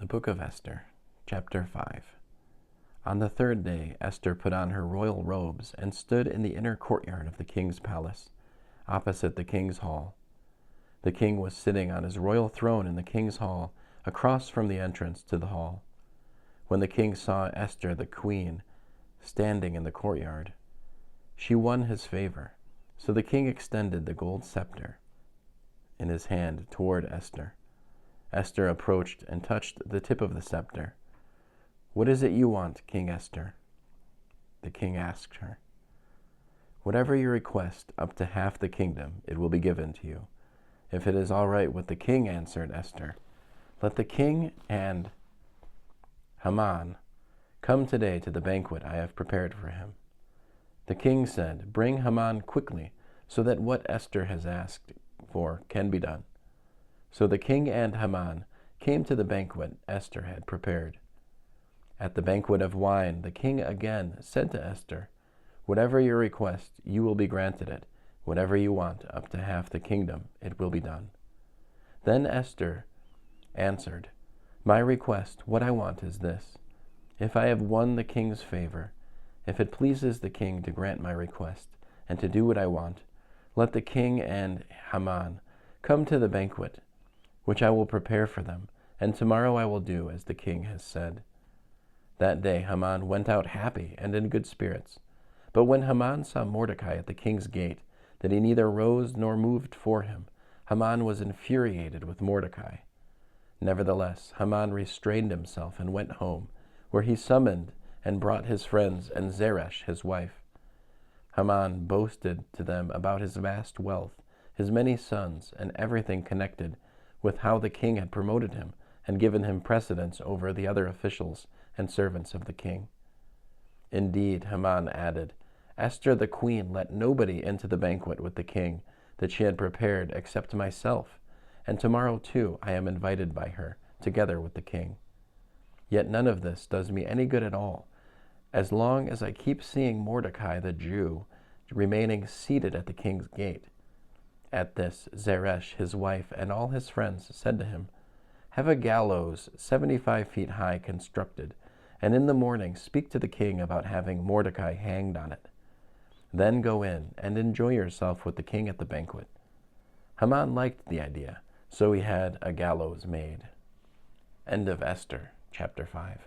Book of Esther, Chapter 5. On the third day, Esther put on her royal robes and stood in the inner courtyard of the king's palace, opposite the king's hall. The king was sitting on his royal throne in the king's hall, across from the entrance to the hall. When the king saw Esther the queen standing in the courtyard, she won his favor. So the king extended the gold scepter in his hand toward Esther. Esther approached and touched the tip of the scepter. "What is it you want, King Esther?" The king asked her. "Whatever you request, up to half the kingdom, it will be given to you. If it is all right with the king," answered Esther, "let the king and Haman come today to the banquet I have prepared for him." The king said, "Bring Haman quickly, so that what Esther has asked for can be done." So the king and Haman came to the banquet Esther had prepared. At the banquet of wine, the king again said to Esther, "Whatever your request, you will be granted it. Whatever you want, up to half the kingdom, it will be done." Then Esther answered, "My request, what I want is this. If I have won the king's favor, if it pleases the king to grant my request and to do what I want, let the king and Haman come to the banquet, which I will prepare for them, and tomorrow I will do as the king has said." That day Haman went out happy and in good spirits. But when Haman saw Mordecai at the king's gate, that he neither rose nor moved for him, Haman was infuriated with Mordecai. Nevertheless, Haman restrained himself and went home, where he summoned and brought his friends and Zeresh his wife. Haman boasted to them about his vast wealth, his many sons, and everything connected with how the king had promoted him and given him precedence over the other officials and servants of the king. Indeed, Haman added, "Esther the queen let nobody into the banquet with the king that she had prepared except myself, and tomorrow too I am invited by her, together with the king. Yet none of this does me any good at all, as long as I keep seeing Mordecai the Jew remaining seated at the king's gate." At this, Zeresh his wife and all his friends said to him, "Have a gallows 75 feet high constructed, and in the morning speak to the king about having Mordecai hanged on it. Then go in and enjoy yourself with the king at the banquet." Haman liked the idea, so he had a gallows made. End of Esther, Chapter 5.